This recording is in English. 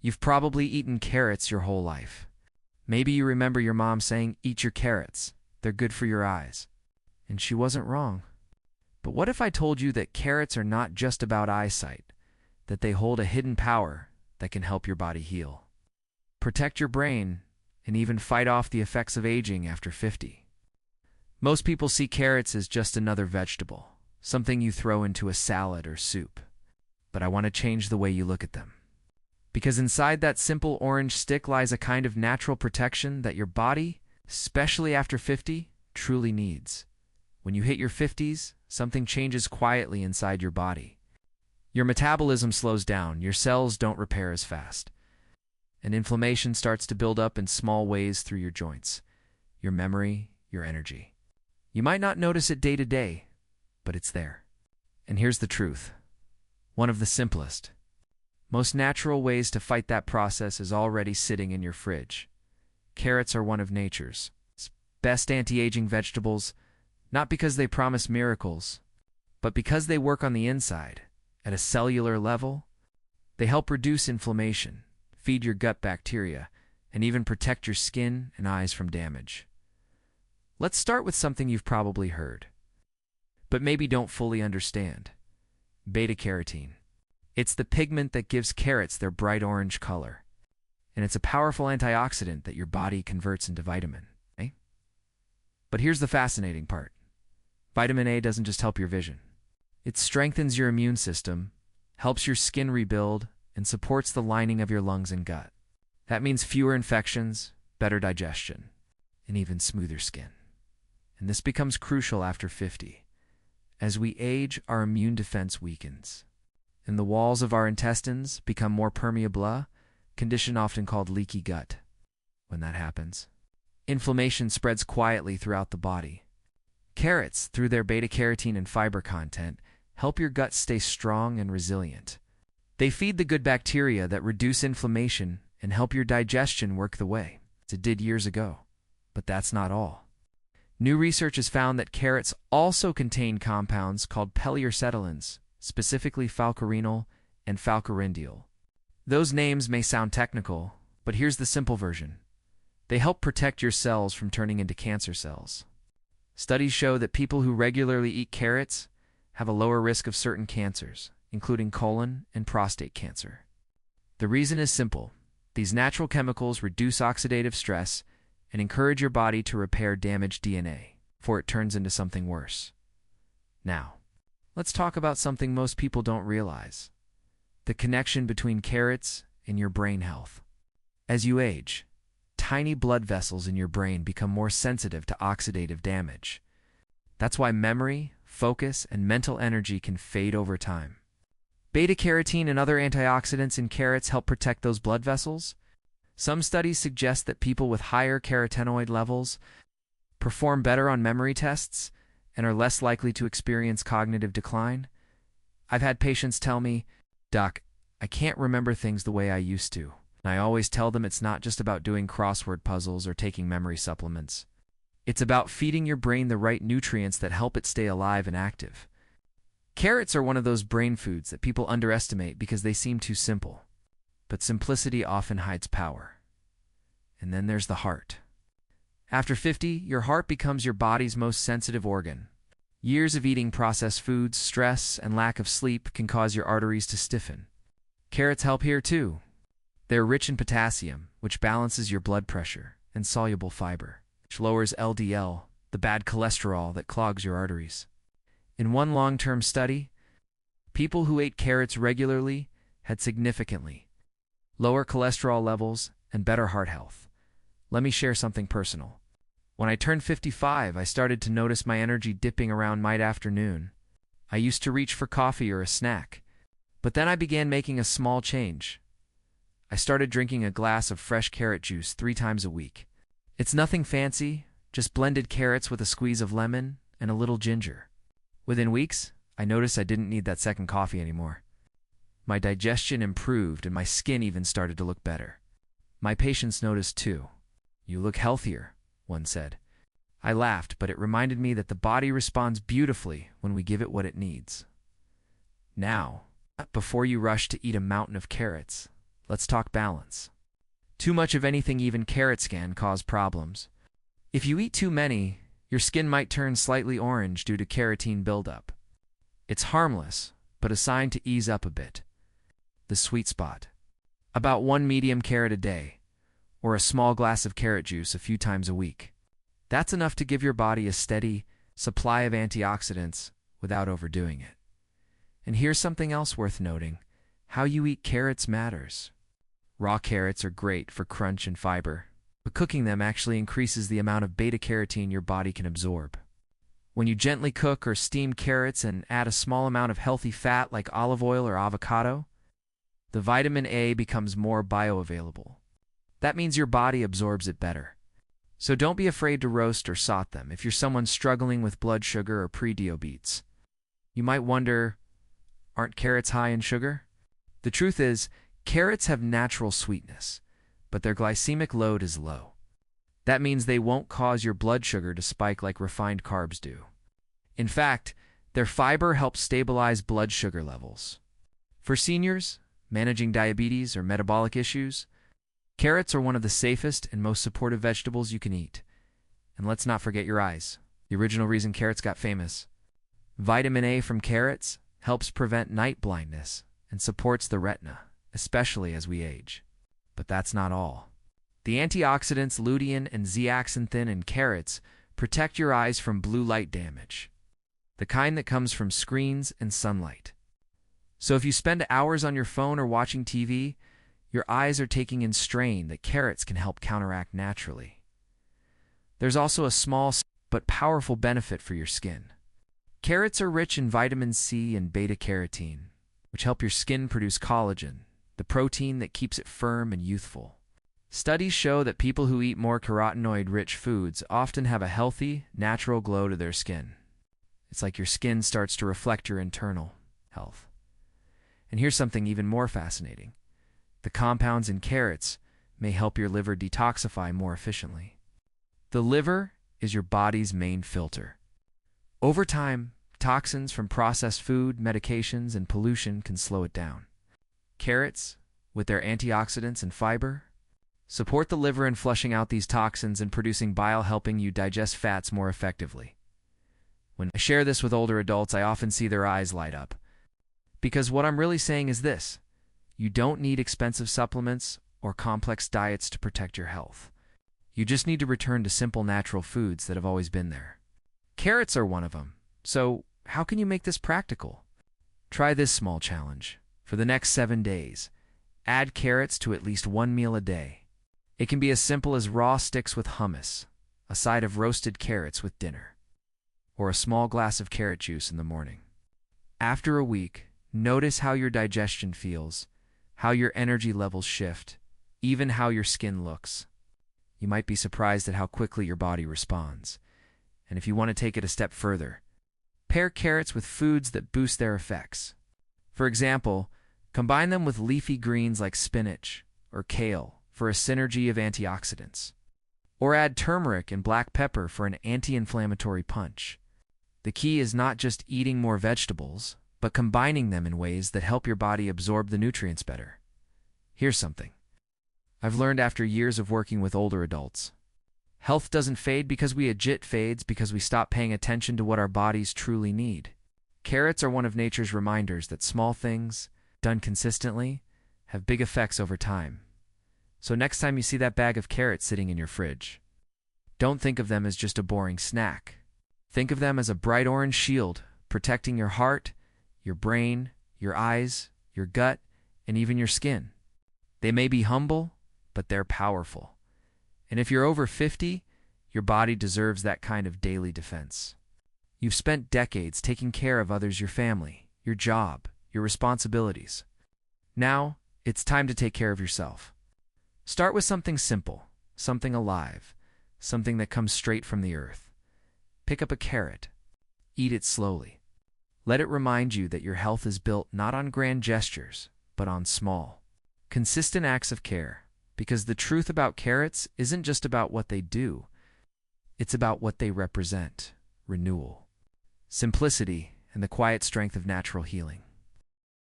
You've probably eaten carrots your whole life. Maybe you remember your mom saying, "Eat your carrots. They're good for your eyes." And she wasn't wrong. But what if I told you that carrots are not just about eyesight, that they hold a hidden power that can help your body heal, protect your brain, and even fight off the effects of aging after 50? Most people see carrots as just another vegetable, something you throw into a salad or soup. But I want to change the way you look at them. Because inside that simple orange stick lies a kind of natural protection that your body, especially after 50, truly needs. When you hit your 50s, something changes quietly inside your body. Your metabolism slows down, your cells don't repair as fast, and inflammation starts to build up in small ways through your joints, your memory, your energy. You might not notice it day to day, but it's there. And here's the truth. One of the simplest, most natural ways to fight that process is already sitting in your fridge. Carrots are one of nature's best anti-aging vegetables, not because they promise miracles, but because they work on the inside, at a cellular level. They help reduce inflammation, feed your gut bacteria, and even protect your skin and eyes from damage. Let's start with something you've probably heard, but maybe don't fully understand. Beta-carotene. It's the pigment that gives carrots their bright orange color, and it's a powerful antioxidant that your body converts into vitamin A. But here's the fascinating part. Vitamin A doesn't just help your vision. It strengthens your immune system, helps your skin rebuild, and supports the lining of your lungs and gut. That means fewer infections, better digestion, and even smoother skin. And this becomes crucial after 50. As we age, our immune defense weakens, and the walls of our intestines become more permeable, a condition often called leaky gut. When that happens, inflammation spreads quietly throughout the body. Carrots, through their beta-carotene and fiber content, help your gut stay strong and resilient. They feed the good bacteria that reduce inflammation and help your digestion work the way it did years ago. But that's not all. New research has found that carrots also contain compounds called polyunsaturates, specifically falcarinol and falcarindiol. Those names may sound technical, but here's the simple version. They help protect your cells from turning into cancer cells. Studies show that people who regularly eat carrots have a lower risk of certain cancers, including colon and prostate cancer. The reason is simple. These natural chemicals reduce oxidative stress and encourage your body to repair damaged DNA before it turns into something worse. Now, let's talk about something most people don't realize: the connection between carrots and your brain health. As you age, tiny blood vessels in your brain become more sensitive to oxidative damage. That's why memory, focus, and mental energy can fade over time. Beta-carotene and other antioxidants in carrots help protect those blood vessels. Some studies suggest that people with higher carotenoid levels perform better on memory tests and are less likely to experience cognitive decline. I've had patients tell me, "Doc, I can't remember things the way I used to." And I always tell them it's not just about doing crossword puzzles or taking memory supplements. It's about feeding your brain the right nutrients that help it stay alive and active. Carrots are one of those brain foods that people underestimate because they seem too simple. But simplicity often hides power. And then there's the heart. After 50, your heart becomes your body's most sensitive organ. Years of eating processed foods, stress, and lack of sleep can cause your arteries to stiffen. Carrots help here too. They're rich in potassium, which balances your blood pressure, and soluble fiber, which lowers LDL, the bad cholesterol that clogs your arteries. In one long-term study, people who ate carrots regularly had significantly lower cholesterol levels and better heart health. Let me share something personal. When I turned 55, I started to notice my energy dipping around mid-afternoon. I used to reach for coffee or a snack, but then I began making a small change. I started drinking a glass of fresh carrot juice 3 times a week. It's nothing fancy, just blended carrots with a squeeze of lemon and a little ginger. Within weeks, I noticed I didn't need that second coffee anymore. My digestion improved and my skin even started to look better. My patients noticed too. "You look healthier," one said. I laughed, but it reminded me that the body responds beautifully when we give it what it needs. Now, before you rush to eat a mountain of carrots, Let's talk balance. Too much of anything, even carrots, can cause problems. If you eat too many, your skin might turn slightly orange due to carotene buildup. It's harmless, but a sign to ease up a bit. The sweet spot. About 1 medium carrot a day, or a small glass of carrot juice a few times a week. That's enough to give your body a steady supply of antioxidants without overdoing it. And here's something else worth noting. How you eat carrots matters. Raw carrots are great for crunch and fiber, but cooking them actually increases the amount of beta-carotene your body can absorb. When you gently cook or steam carrots and add a small amount of healthy fat like olive oil or avocado, the vitamin A becomes more bioavailable. That means your body absorbs it better. So don't be afraid to roast or saute them if you're someone struggling with blood sugar or pre-diabetes. You might wonder, aren't carrots high in sugar? The truth is, carrots have natural sweetness, but their glycemic load is low. That means they won't cause your blood sugar to spike like refined carbs do. In fact, their fiber helps stabilize blood sugar levels. For seniors, managing diabetes or metabolic issues, carrots are one of the safest and most supportive vegetables you can eat. And let's not forget your eyes, the original reason carrots got famous. Vitamin A from carrots helps prevent night blindness and supports the retina, especially as we age. But that's not all. The antioxidants lutein and zeaxanthin in carrots protect your eyes from blue light damage, the kind that comes from screens and sunlight. So if you spend hours on your phone or watching TV, your eyes are taking in strain that carrots can help counteract naturally. There's also a small but powerful benefit for your skin. Carrots are rich in vitamin C and beta-carotene, which help your skin produce collagen, the protein that keeps it firm and youthful. Studies show that people who eat more carotenoid-rich foods often have a healthy, natural glow to their skin. It's like your skin starts to reflect your internal health. And here's something even more fascinating. The compounds in carrots may help your liver detoxify more efficiently. The liver is your body's main filter. Over time, toxins from processed food, medications, and pollution can slow it down. Carrots, with their antioxidants and fiber, support the liver in flushing out these toxins and producing bile, helping you digest fats more effectively. When I share this with older adults, I often see their eyes light up. Because what I'm really saying is this: you don't need expensive supplements or complex diets to protect your health. You just need to return to simple natural foods that have always been there. Carrots are one of them. So how can you make this practical? Try this small challenge. For the next 7 days, add carrots to at least 1 meal a day. It can be as simple as raw sticks with hummus, a side of roasted carrots with dinner, or a small glass of carrot juice in the morning. After a week, notice how your digestion feels, how your energy levels shift, even how your skin looks. You might be surprised at how quickly your body responds. And if you want to take it a step further, pair carrots with foods that boost their effects. For example, combine them with leafy greens like spinach or kale for a synergy of antioxidants. Or add turmeric and black pepper for an anti-inflammatory punch. The key is not just eating more vegetables, but combining them in ways that help your body absorb the nutrients better. Here's something I've learned after years of working with older adults. Health doesn't fade because it fades because we stop paying attention to what our bodies truly need. Carrots are one of nature's reminders that small things, done consistently, have big effects over time. So next time you see that bag of carrots sitting in your fridge, don't think of them as just a boring snack. Think of them as a bright orange shield, protecting your heart, your brain, your eyes, your gut, and even your skin. They may be humble, but they're powerful. And if you're over 50, your body deserves that kind of daily defense. You've spent decades taking care of others, your family, your job, your responsibilities. Now, it's time to take care of yourself. Start with something simple, something alive, something that comes straight from the earth. Pick up a carrot. Eat it slowly. Let it remind you that your health is built not on grand gestures, but on small, consistent acts of care. Because the truth about carrots isn't just about what they do, it's about what they represent: renewal, simplicity, and the quiet strength of natural healing.